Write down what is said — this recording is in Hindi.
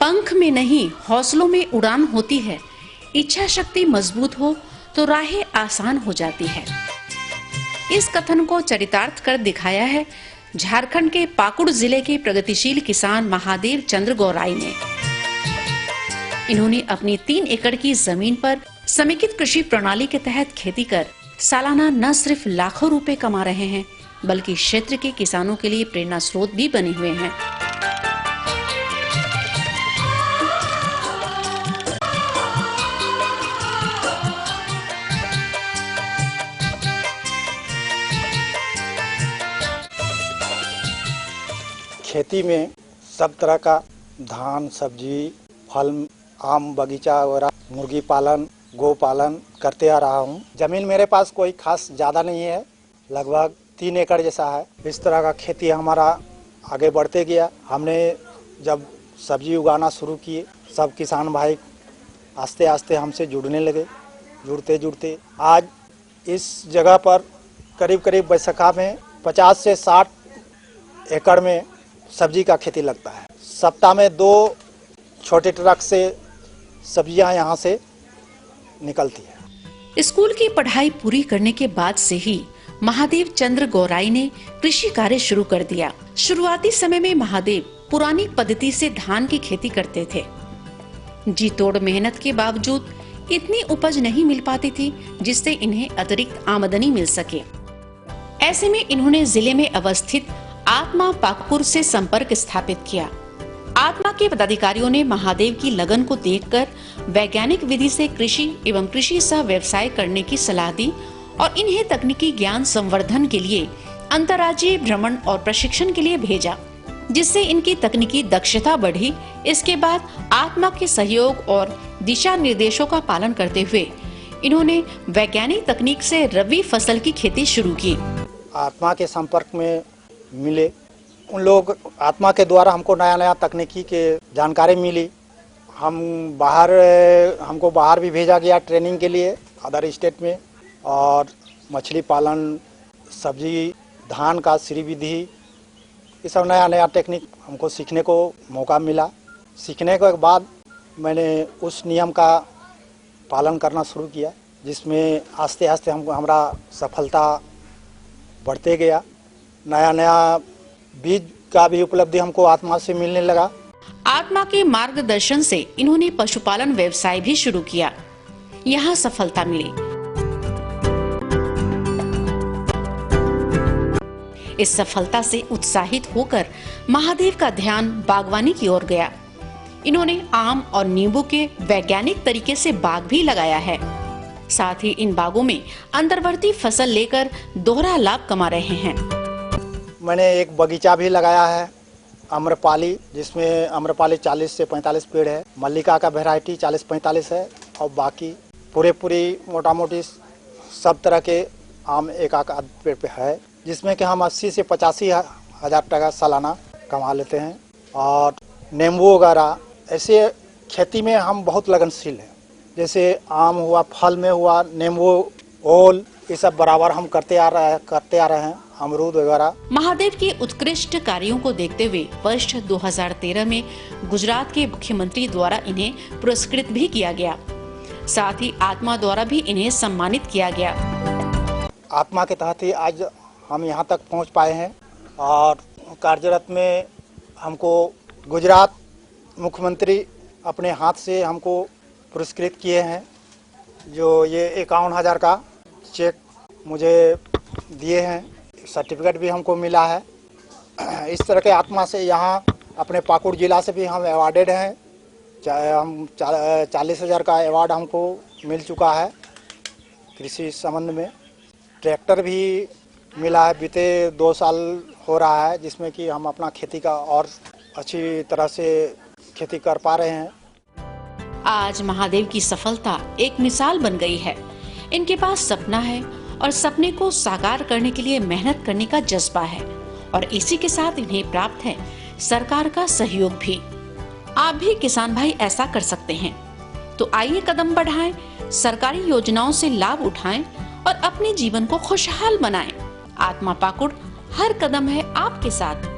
पंख में नहीं हौसलों में उड़ान होती है, इच्छा शक्ति मजबूत हो तो राहें आसान हो जाती है। इस कथन को चरितार्थ कर दिखाया है झारखंड के पाकुड़ जिले के प्रगतिशील किसान महादेव चंद्र गौराई ने। इन्होंने अपनी 3 एकड़ की जमीन पर समेकित कृषि प्रणाली के तहत खेती कर सालाना न सिर्फ लाखों रुपए कमा रहे हैं, बल्कि क्षेत्र के किसानों के लिए प्रेरणा स्रोत भी बने हुए हैं। खेती में सब तरह का धान, सब्जी, फल, आम बगीचा वगैरह, मुर्गी पालन, गौ पालन करते आ रहा हूँ। जमीन मेरे पास कोई खास ज़्यादा नहीं है, लगभग 3 एकड़ जैसा है। इस तरह का खेती हमारा आगे बढ़ते गया। हमने जब सब्जी उगाना शुरू किए, सब किसान भाई आस्ते आस्ते हमसे जुड़ने लगे। जुड़ते जुड़ते आज इस जगह पर करीब करीब बैसखा में 50 से 60 एकड़ में सब्जी का खेती लगता है। सप्ताह में 2 छोटे ट्रक से सब्जियां यहाँ से निकलती है। स्कूल की पढ़ाई पूरी करने के बाद से ही महादेव चंद्र गौराई ने कृषि कार्य शुरू कर दिया। शुरुआती समय में महादेव पुरानी पद्धति से धान की खेती करते थे। जी तोड़ मेहनत के बावजूद इतनी उपज नहीं मिल पाती थी जिससे इन्हें अतिरिक्त आमदनी मिल सके। ऐसे में इन्होंने जिले में अवस्थित आत्मा पाकुड़ से संपर्क स्थापित किया। आत्मा के पदाधिकारियों ने महादेव की लगन को देखकर वैज्ञानिक विधि से कृषि एवं कृषि सह व्यवसाय करने की सलाह दी और इन्हें तकनीकी ज्ञान संवर्धन के लिए अंतर्राज्यीय भ्रमण और प्रशिक्षण के लिए भेजा, जिससे इनकी तकनीकी दक्षता बढ़ी। इसके बाद आत्मा के सहयोग और दिशा निर्देशों का पालन करते हुए इन्होंने वैज्ञानिक तकनीक से रबी फसल की खेती शुरू की। आत्मा के संपर्क में मिले, उन लोग आत्मा के द्वारा हमको नया नया तकनीकी के जानकारी मिली। हमको बाहर भी भेजा गया ट्रेनिंग के लिए अदर स्टेट में, और मछली पालन, सब्जी, धान का श्री विधि, ये सब नया नया टेक्निक हमको सीखने को मौका मिला। सीखने के बाद मैंने उस नियम का पालन करना शुरू किया, जिसमें आस्ते आस्ते हमारा सफलता बढ़ते गया। नया नया बीज का भी उपलब्धि हमको आत्मा से मिलने लगा। आत्मा के मार्गदर्शन से इन्होंने पशुपालन व्यवसाय भी शुरू किया। यहाँ सफलता मिली। इस सफलता से उत्साहित होकर महादेव का ध्यान बागवानी की ओर गया। इन्होंने आम और नींबू के वैज्ञानिक तरीके से बाग भी लगाया है। साथ ही इन बागों में अंतर्वर्ती फसल लेकर दोहरा लाभ कमा रहे हैं। मैंने एक बगीचा भी लगाया है आम्रपाली, जिसमें आम्रपाली 40 से 45 पेड़ है। मल्लिका का वैरायटी 40-45 है, और बाकी पूरी मोटा मोटी सब तरह के आम एक आध पेड़ पे है, जिसमें कि हम 80 से 85 हज़ार टका सालाना कमा लेते हैं। और नींबू वगैरह ऐसे खेती में हम बहुत लगनशील हैं। जैसे आम हुआ, फल में हुआ, नींबू, ओल, ये सब बराबर हम करते आ रहे हैं, अमरूद वगैरह। महादेव के उत्कृष्ट कार्यों को देखते हुए वर्ष 2013 में गुजरात के मुख्यमंत्री द्वारा इन्हें पुरस्कृत भी किया गया। साथ ही आत्मा द्वारा भी इन्हें सम्मानित किया गया। आत्मा के तहत ही आज हम यहाँ तक पहुँच पाए हैं, और कार्यरत में हमको गुजरात मुख्यमंत्री अपने हाथ से हमको पुरस्कृत किए हैं। जो ये 51,000 का चेक मुझे दिए हैं, सर्टिफिकेट भी हमको मिला है। इस तरह के आत्मा से यहाँ अपने पाकुड़ जिला से भी हम अवार्डेड हैं। 40,000 का अवार्ड हमको मिल चुका है कृषि संबंध में। ट्रैक्टर भी मिला है, बीते 2 साल हो रहा है, जिसमें कि हम अपना खेती का और अच्छी तरह से खेती कर पा रहे हैं। आज महादेव की सफलता एक मिसाल बन गई है। इनके पास सपना है और सपने को साकार करने के लिए मेहनत करने का जज्बा है, और इसी के साथ इन्हें प्राप्त है सरकार का सहयोग भी। आप भी किसान भाई ऐसा कर सकते हैं, तो आइए कदम बढ़ाएं, सरकारी योजनाओं से लाभ उठाएं और अपने जीवन को खुशहाल बनाएं। आत्मा पाकुड़ हर कदम है आपके साथ।